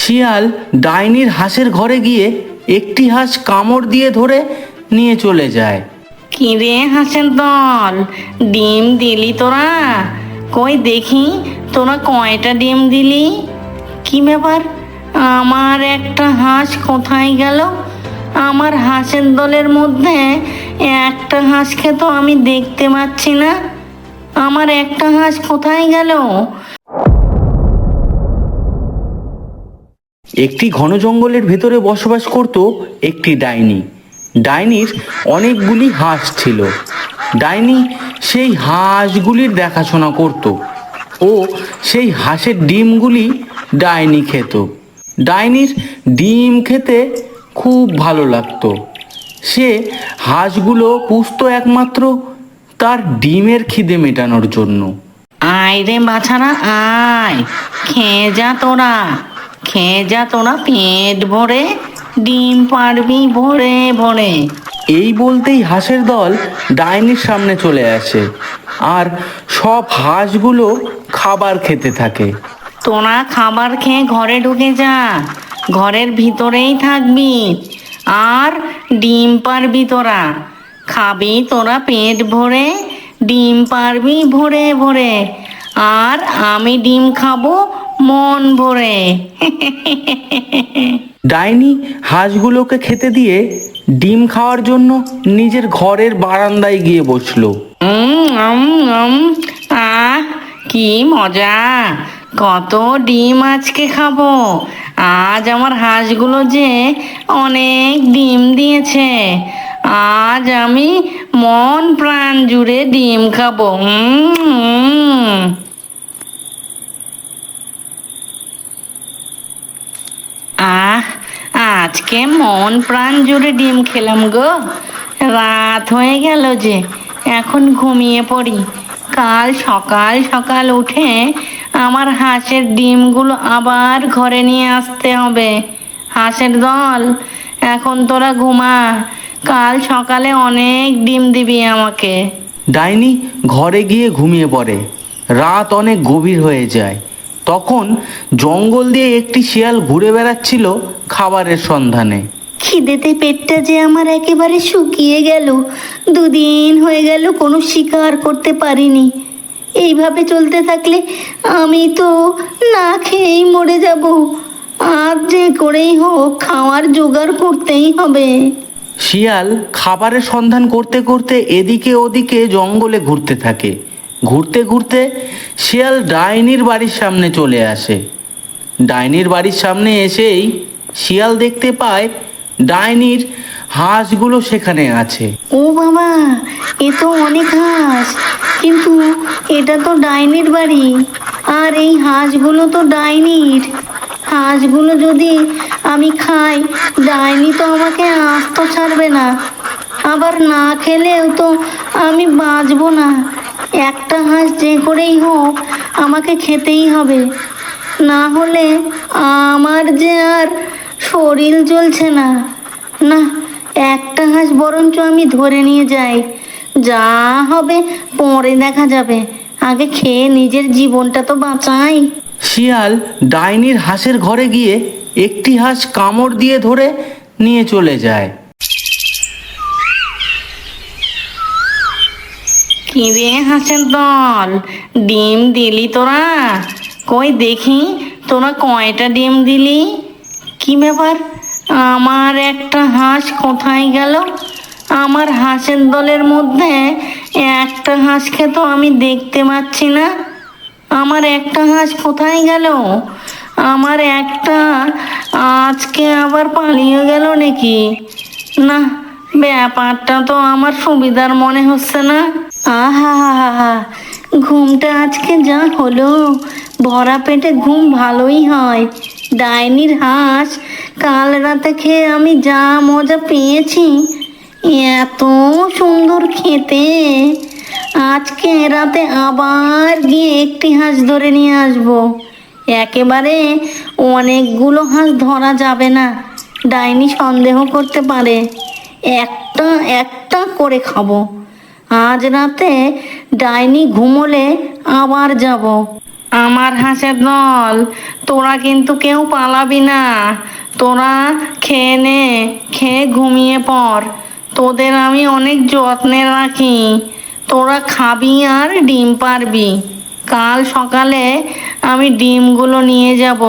শিয়াল ডাইনির হাঁসের ঘরে গিয়ে একটি হাঁস কামড় দিয়ে ধরে নিয়ে চলে যায়। কিরে হাঁসের দল, ডিম দিলি তোরা? কই দেখি তোরা কয়টা ডিম দিলি? কি ব্যাপার, আমার একটা হাঁস কোথায় গেল? আমার হাঁসের দলের মধ্যে একটা হাঁসকে তো আমি দেখতে পাচ্ছি না। আমার একটা হাঁস কোথায় গেল? একটি ঘন জঙ্গলের ভেতরে বসবাস করত একটি ডাইনি। ডাইনির অনেকগুলি হাঁস ছিল। ডাইনি সেই হাঁসগুলির দেখাশোনা করত ও সেই হাঁসের ডিমগুলি ডাইনি খেত। ডাইনির ডিম খেতে খুব ভালো লাগতো। সে হাঁসগুলো পুষত একমাত্র তার ডিমের খিদে মেটানোর জন্য। আয় রে বাছারা আয়, খেয়ে যা তোরা, খেয়ে যা তোরা পেট ভরে, ডিম পারবি ভরে ভরে। এই বলতেই হাঁসের দল ডাইনির সামনে চলে আসে আর সব হাঁসগুলো খাবার খেতে থাকে। তোরা খাবার খেয়ে ঘরে ঢুকে যা, ঘরের ভিতরেই থাকবি, আর ডিম পারবি তোরা, খাবি তোরা পেট ভরে, ডিম পারবি ভরে ভরে, আর আমি ডিম খাবো মন ভরে। ডাইনি হাঁসগুলোকে খেতে দিয়ে ডিম খাওয়ার জন্য নিজের ঘরের বারান্দায় গিয়ে বসলো। আহ, কি মজা, কত ডিম আজকে খাবো। আজ আমার হাঁসগুলো যে অনেক ডিম দিয়েছে, আজ আমি মন প্রাণ জুড়ে ডিম খাবো। আহ, আজকে মন প্রাণ জুড়ে ডিম খেলাম গো। রাত হয়ে গেল যে, এখন ঘুমিয়ে পড়ি। কাল সকাল সকাল উঠে আমার হাঁসের ডিমগুলো আবার ঘরে নিয়ে আসতে হবে। হাঁসের দল, এখন তোরা ঘুমা, কাল সকালে অনেক ডিম দিবি আমাকে। ডাইনি ঘরে গিয়ে ঘুমিয়ে পড়ে। রাত অনেক গভীর হয়ে যায়। তখন জঙ্গল দিয়ে একটি শিয়াল ঘুরে বেড়াচ্ছিল খাবারের সন্ধানে। খিদেতে পেটটা যে আমার একেবারে শুকিয়ে গেল। দুদিন হয়ে গেল কোনো শিকার করতে পারিনি। এইভাবে চলতে থাকলে আমি তো না খেয়েই মরে যাব। আজ যে করেই হোক খাওয়ার জোগাড় করতেই হবে। শিয়াল খাবারের সন্ধান করতে করতে এদিকে ওদিকে জঙ্গলে ঘুরতে থাকে। ঘুরতে ঘুরতে শিয়াল ডাইনির বাড়ির সামনে চলে আসে। ডাইনির বাড়ির সামনে এসেই শিয়াল দেখতে পায় ডাইনির হাঁসগুলো সেখানে আছে। ও বাবা, এ তো অনেক হাঁস, কিন্তু এটা তো ডাইনির বাড়ি, আর এই হাঁসগুলো তো ডাইনির। হাঁসগুলো যদি আমি খাই, ডাইনি তো আমাকে আস্ত ছাড়বে না। আবার না খেলেও তো আমি বাঁচবো না। একটা হাঁস যে করেই হোক আমাকে খেতেই হবে, না হলে আমার যে আর শরীর চলছে না। না, একটা হাঁস বরঞ্চ আমি ধরে নিয়ে যাই, যা হবে পরে দেখা যাবে। আগে খেয়ে নিজের জীবনটা তো বাঁচাই। শিয়াল ডাইনির হাঁসের ঘরে গিয়ে একটি হাঁস কামড় দিয়ে ধরে নিয়ে চলে যায়। কিরে হাঁসের দল, ডিম দিলি তোরা? কই দেখি তোরা কয়টা ডিম দিলি? কি ব্যাপার, আমার একটা হাঁস কোথায় গেল? আমার হাঁসের দলের মধ্যে একটা হাঁসকে তো আমি দেখতে পাচ্ছি না। আমার একটা হাঁস কোথায় গেল? আমার একটা আজকে আবার পালিয়ে গেল নাকি? না, ব্যাপারটা তো আমার সুবিধার মনে হচ্ছে না। আহা হা হা হা, ঘুমটা আজকে যা হলো, ভরা পেটে ঘুম ভালোই হয়। ডাইনির হাঁস কাল রাতে খেয়ে আমি যা মজা পেয়েছি, এত সুন্দর খেতে, আজকে রাতে আবার গিয়ে একটি হাঁস ধরে নিয়ে আসবো। একেবারে অনেকগুলো হাঁস ধরা যাবে না, ডাইনি সন্দেহ করতে পারে। একটা একটা করে খাবো। আজ রাতে ডাইনি ঘুমোলে আবার যাব। আমার হাঁসের দল, তোরা কিন্তু কেউ পালাবি না। তোরা খেয়ে নে, খেয়ে ঘুমিয়ে পড়। তোদের আমি অনেক যত্নে রাখি। তোরা খাবি আর ডিম পারবি। কাল সকালে আমি ডিমগুলো নিয়ে যাব।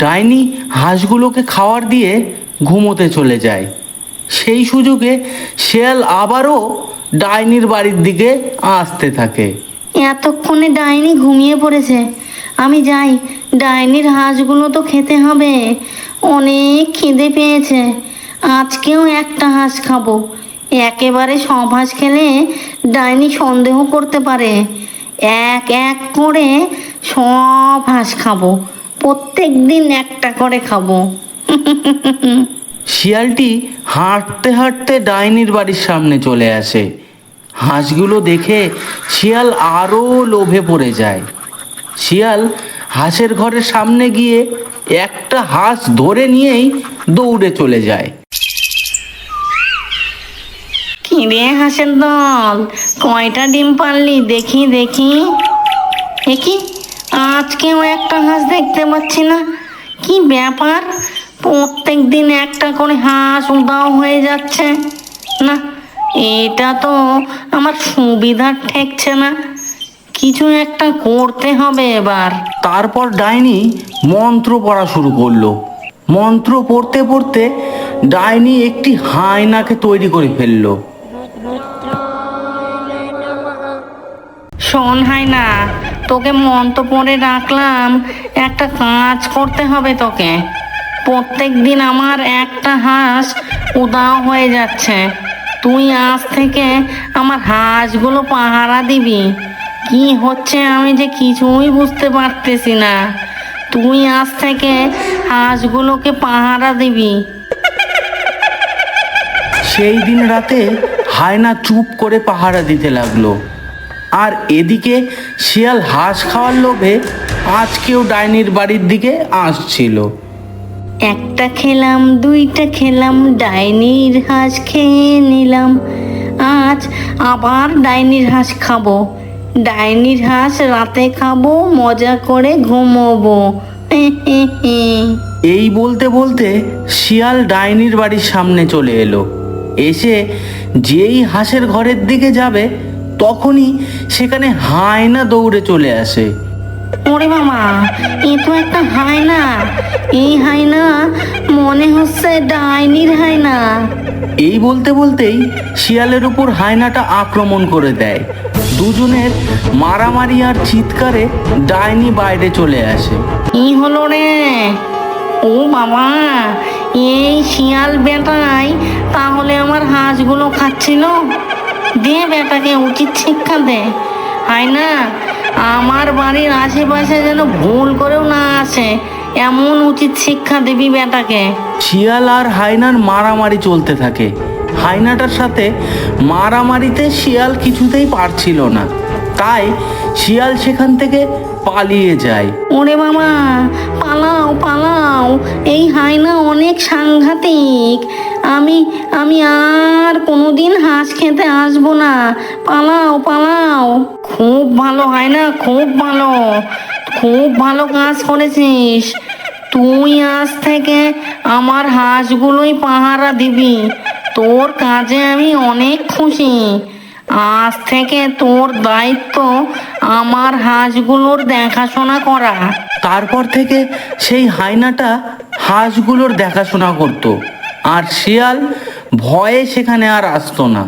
ডাইনি হাঁসগুলোকে খাবার দিয়ে ঘুমোতে চলে যায়। সেই সুযোগে শিয়াল আবারও ডাইনির বাড়ির দিকে আসতে থাকে। এতক্ষণে ডাইনি ঘুমিয়ে পড়েছে, আমি যাই, ডাইনির হাঁসগুলো তো খেতে হবে। অনেক খিদে পেয়েছে, আজকেও একটা হাঁস খাবো। একেবারে সব হাঁস খেলে ডাইনি সন্দেহ করতে পারে। এক এক করে সব হাঁস খাবো, প্রত্যেক দিন একটা করে খাবো। শিয়ালটি হাঁটতে হাঁটতে ডাইনির বাড়ির সামনে চলে আসে। হাঁসগুলো দেখে শিয়াল আরও লোভে পড়ে যায়। শিয়াল হাঁসের ঘরের সামনে গিয়ে একটা হাঁস ধরে নিয়েই দৌড়ে চলে যায়। কিরে হাঁসের দল, কয়টা ডিম পারলি দেখি দেখি। কি আজকেও একটা হাঁস দেখতে পাচ্ছি না, কি ব্যাপার? প্রত্যেক দিন একটা করে হাঁস উধাও হয়ে যাচ্ছে। না, এটা তো আমার সুবিধার ঠেকছে না। কিছু একটা করতে হবে এবার। তারপর ডাইনি মন্ত্র পড়া শুরু করলো। মন্ত্র পড়তে পড়তে ডাইনি একটি হায়নাকে তৈরি করে ফেললো। শোন হায়না, তোকে মন্ত্র পড়ে রাখলাম, একটা কাজ করতে হবে তোকে। প্রত্যেক দিন আমার একটা হাঁস উধাও হয়ে যাচ্ছে। তুই আজ থেকে আমার হাঁসগুলো পাহারা দিবি। কি হচ্ছে আমি যে কিছুই বুঝতে পারতেছি না। তুই আজ থেকে হাঁসগুলোকে পাহারা দিবি। সেই দিন রাতে হায়না চুপ করে পাহারা দিতে লাগলো। আর এদিকে শিয়াল হাঁস খাওয়ার লোভে আজকেও ডাইনির বাড়ির দিকে আসছিল। একটা খেলাম, দুইটা খেলাম, ডাইনির হাঁস খেয়ে নিলাম। আজ আবার ডাইনির হাঁস খাবো। ডাইনির হাঁস রাতে খাবো, মজা করে ঘুমোবো। এই বলতে বলতে শিয়াল ডাইনির বাড়ির সামনে চলে এলো। এসে যেই হাঁসের ঘরের দিকে যাবে তখনই সেখানে হায়না দৌড়ে চলে আসে। ওরে বাবা, এ তো একটা হায়না। এই হায়না মনে হচ্ছে ডাইনির হায়না। এই বলতে বলতেই শিয়ালের উপর হায়নাটা আক্রমণ করে দেয়। দুজনের মারামারি আর চিৎকারে ডাইনি বাইরে চলে আসে। কি হলো রে? ও বাবা, এই শিয়াল বেটাই তাহলে আমার হাঁসগুলো খাচ্ছিল। দে বেটাকে উচিত শিক্ষা দে। হায়না, আমার বাড়ির আশেপাশে যেন ভুল করেও না আসে, এমন উচিত শিক্ষা দিবি বেটাকে। শিয়াল আর হায়নার মারামারি চলতে থাকে। হায়নাটার সাথে মারামারিতে শিয়াল কিছুতেই পারছিল না, তাই শিয়াল সেখান থেকে পালিয়ে যায়। ওরে বাবা, পালাও পালাও, এই হায়না অনেক সাংঘাতিক। আমি আমি আর কোনোদিন হাঁস খেতে আসবো না। পালাও পালাও। খুব ভালো হায়না, খুব ভালো, খুব ভালো কাজ করেছিস। তুই আজ থেকে আমার হাঁসগুলোই পাহারা দিবি। তোর কাজে আমি অনেক খুশি। আজ থেকে তোর দায়িত্ব আমার হাঁসগুলোর দেখাশোনা করা। তারপর থেকে সেই হায়নাটা হাঁসগুলোর দেখাশোনা করত, আর শিয়াল ভয়ে সেখানে আর আসতো না।